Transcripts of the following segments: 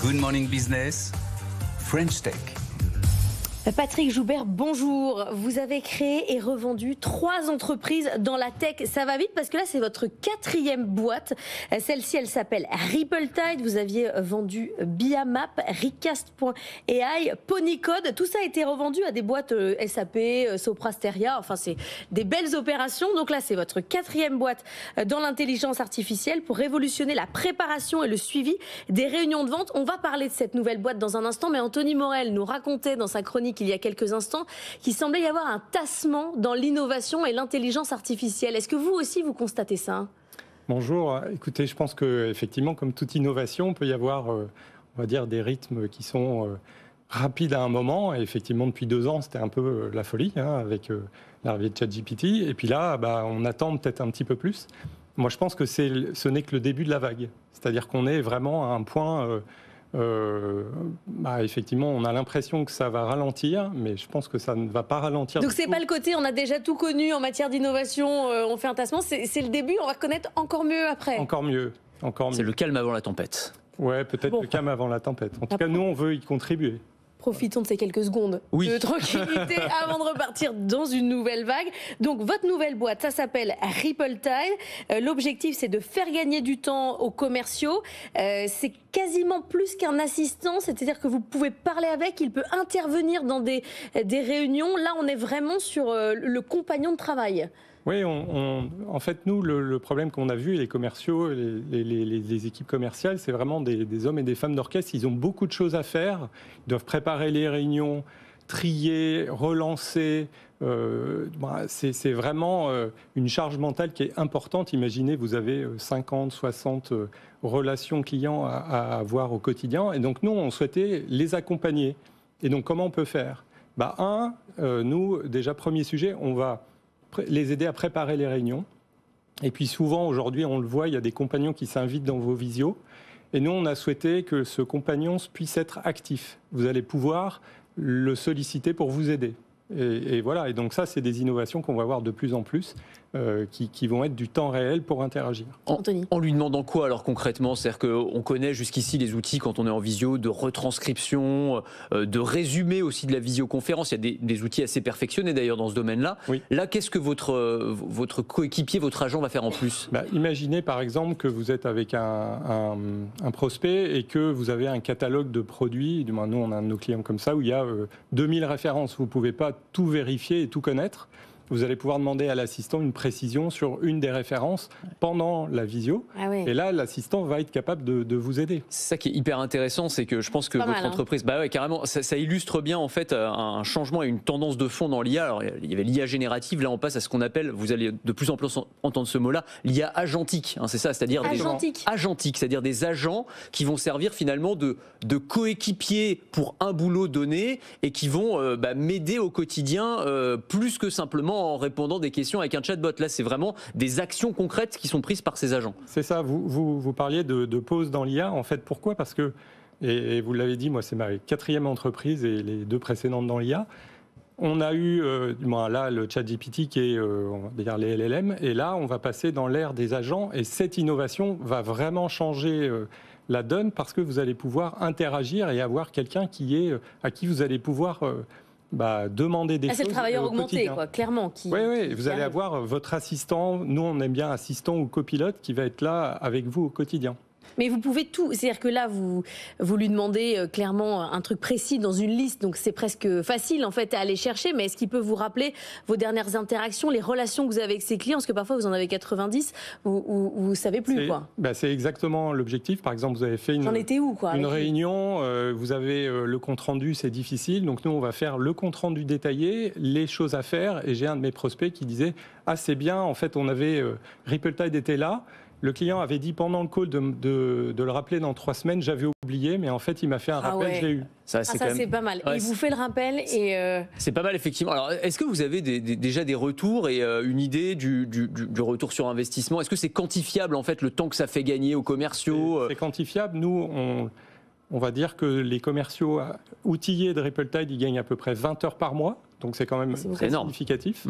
Good Morning Business, French Tech. Patrick Joubert, bonjour. Vous avez créé et revendu 3 entreprises dans la tech. Ça va vite parce que là, c'est votre 4e boîte. Celle-ci, elle s'appelle Ripple-Tide. Vous aviez vendu Biamap, Recast.ai, Ponycode. Tout ça a été revendu à des boîtes SAP, Soprasteria. Enfin, c'est des belles opérations. Donc là, c'est votre 4e boîte dans l'intelligence artificielle pour révolutionner la préparation et le suivi des réunions de vente. On va parler de cette nouvelle boîte dans un instant, mais Anthony Morel nous racontait dans sa chronique il y a quelques instants qu'il semblait y avoir un tassement dans l'innovation et l'intelligence artificielle. Est-ce que vous aussi, vous constatez ça ? Bonjour. Écoutez, je pense qu'effectivement, comme toute innovation, il peut y avoir, on va dire, des rythmes qui sont rapides à un moment. Et effectivement, depuis 2 ans, c'était un peu la folie avec l'arrivée de ChatGPT. Et puis là, on attend peut-être un petit peu plus. Moi, je pense que ce n'est que le début de la vague. C'est-à-dire qu'on est vraiment à un point... effectivement, on a l'impression que ça va ralentir, mais je pense que ça ne va pas ralentir. Donc c'est pas le côté, on a déjà tout connu en matière d'innovation, on fait un tassement, c'est le début, on va connaître encore mieux après. Encore mieux. C'est le calme avant la tempête. Ouais, peut-être le calme avant la tempête. En tout cas, nous, on veut y contribuer. Profitons de ces quelques secondes de tranquillité avant de repartir dans une nouvelle vague. Donc, votre nouvelle boîte, ça s'appelle Ripple-Tide. L'objectif, c'est de faire gagner du temps aux commerciaux. C'est quasiment plus qu'un assistant, c'est-à-dire que vous pouvez parler avec, il peut intervenir dans des réunions. Là, on est vraiment sur le compagnon de travail. Oui, en fait, nous, le problème qu'on a vu, les commerciaux, les équipes commerciales, c'est vraiment des hommes et des femmes d'orchestre. Ils ont beaucoup de choses à faire. Ils doivent préparer les réunions, trier, relancer. C'est vraiment une charge mentale qui est importante. Imaginez, vous avez 50, 60 relations clients à avoir au quotidien. Et donc, nous, on souhaitait les accompagner. Et donc, comment on peut faire ? Nous, déjà, premier sujet, on va les aider à préparer les réunions. Et puis souvent, aujourd'hui, on le voit, il y a des compagnons qui s'invitent dans vos visios. Et nous, on a souhaité que ce compagnon puisse être actif. Vous allez pouvoir le solliciter pour vous aider. Et voilà. Et donc ça, c'est des innovations qu'on va voir de plus en plus, qui vont être du temps réel pour interagir. En lui demandant quoi alors concrètement ? C'est-à-dire qu'on connaît jusqu'ici les outils quand on est en visio de retranscription, de résumé aussi de la visioconférence. Il y a des outils assez perfectionnés d'ailleurs dans ce domaine-là. Oui. Là, qu'est-ce que votre coéquipier, votre agent va faire en plus ? Imaginez par exemple que vous êtes avec un prospect et que vous avez un catalogue de produits. Nous, on a un de nos clients comme ça où il y a 2000 références. Vous ne pouvez pas tout vérifier et tout connaître. Vous allez pouvoir demander à l'assistant une précision sur une des références pendant la visio. Ah oui. Et là, l'assistant va être capable de vous aider. C'est ça qui est hyper intéressant, c'est que je pense que votre entreprise, carrément, ça illustre bien en fait un changement et une tendance de fond dans l'IA. Alors, il y avait l'IA générative, là on passe à ce qu'on appelle, vous allez de plus en plus entendre ce mot-là, l'IA agentique. C'est ça, c'est-à-dire agentique, c'est-à-dire des agents qui vont servir finalement de coéquipiers pour un boulot donné et qui vont m'aider au quotidien plus que simplement en répondant des questions avec un chatbot. Là, c'est vraiment des actions concrètes qui sont prises par ces agents. C'est ça, vous parliez de pause dans l'IA. En fait, pourquoi ? Parce que, et vous l'avez dit, moi, c'est ma 4e entreprise et les 2 précédentes dans l'IA. On a eu, là, le ChatGPT qui est, on va dire, les LLM. Et là, on va passer dans l'ère des agents. Et cette innovation va vraiment changer la donne parce que vous allez pouvoir interagir et avoir quelqu'un à qui vous allez pouvoir... demander des choses. C'est le travailleur augmenté, quoi, clairement. Oui, vous allez avoir votre assistant, nous on aime bien assistant ou copilote, qui va être là avec vous au quotidien. Mais vous pouvez tout, c'est-à-dire que là, vous lui demandez clairement un truc précis dans une liste, donc c'est presque facile en fait à aller chercher, mais est-ce qu'il peut vous rappeler vos dernières interactions, les relations que vous avez avec ses clients, parce que parfois vous en avez 90, vous savez plus quoi. C'est exactement l'objectif. Par exemple, vous avez fait une réunion, vous avez le compte-rendu, c'est difficile, donc nous on va faire le compte-rendu détaillé, les choses à faire, et j'ai un de mes prospects qui disait « Ah c'est bien, en fait on avait, Ripple-Tide était là ». Le client avait dit pendant le call de le rappeler dans 3 semaines. J'avais oublié, mais en fait, il m'a fait un rappel, je l'ai eu. Ça c'est pas mal. Ouais, il vous fait le rappel et... C'est pas mal, effectivement. Alors, est-ce que vous avez déjà des retours et une idée du retour sur investissement ? Est-ce que c'est quantifiable, en fait, le temps que ça fait gagner aux commerciaux ? C'est quantifiable. Nous, on va dire que les commerciaux outillés de Ripple-Tide, ils gagnent à peu près 20 heures par mois. Donc, c'est quand même très significatif.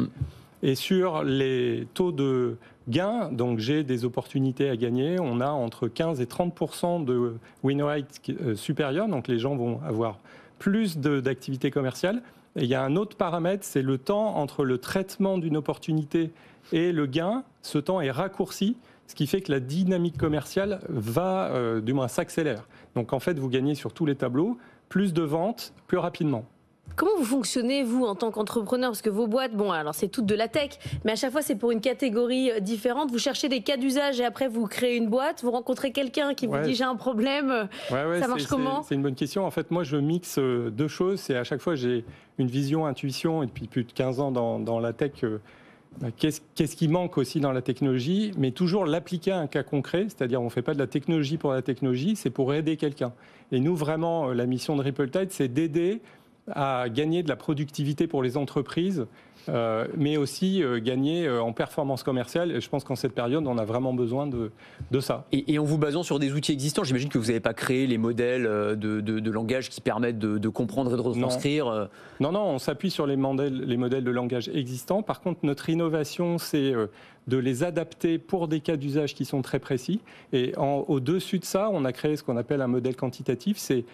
Et sur les taux de gain, donc j'ai des opportunités à gagner. On a entre 15 et 30% de win rate supérieur, donc les gens vont avoir plus d'activités commerciales. Et il y a un autre paramètre, c'est le temps entre le traitement d'une opportunité et le gain. Ce temps est raccourci, ce qui fait que la dynamique commerciale va, du moins, s'accélère. Donc en fait, vous gagnez sur tous les tableaux, plus de ventes, plus rapidement. Comment vous fonctionnez, vous, en tant qu'entrepreneur? Parce que vos boîtes, bon, alors c'est toutes de la tech, mais à chaque fois, c'est pour une catégorie différente. Vous cherchez des cas d'usage et après, vous créez une boîte. Vous rencontrez quelqu'un qui vous dit « j'ai un problème ». Ça marche comment? C'est une bonne question. En fait, moi, je mixe deux choses. C'est à chaque fois, j'ai une vision, intuition, et depuis plus de 15 ans dans la tech, qu'est-ce qui manque aussi dans la technologie, mais toujours l'appliquer à un cas concret. C'est-à-dire, on ne fait pas de la technologie pour la technologie, c'est pour aider quelqu'un. Et nous, vraiment, la mission de Ripple-Tide, c'est d'aider à gagner de la productivité pour les entreprises, mais aussi gagner en performance commerciale. Et je pense qu'en cette période, on a vraiment besoin de ça. Et en vous basant sur des outils existants, j'imagine que vous n'avez pas créé les modèles de langage qui permettent de comprendre et de retranscrire. Non, on s'appuie sur les modèles de langage existants. Par contre, notre innovation, c'est de les adapter pour des cas d'usage qui sont très précis. Et au-dessus de ça, on a créé ce qu'on appelle un modèle quantitatif. C'est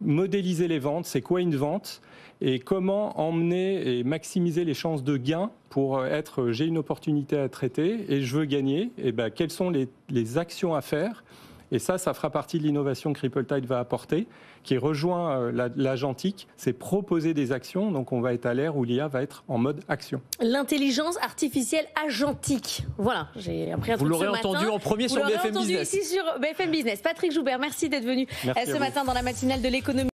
modéliser les ventes, c'est quoi une vente et comment emmener et maximiser les chances de gain pour être j'ai une opportunité à traiter et je veux gagner, et quelles sont les actions à faire. Et ça fera partie de l'innovation que Ripple-Tide va apporter, qui rejoint l'agentique, c'est proposer des actions. Donc on va être à l'ère où l'IA va être en mode action. L'intelligence artificielle agentique. Voilà, j'ai appris un truc ce matin. Vous l'aurez entendu en premier sur BFM Business. Ici sur BFM Business. Patrick Joubert, merci d'être venu ce matin dans la matinale de l'économie.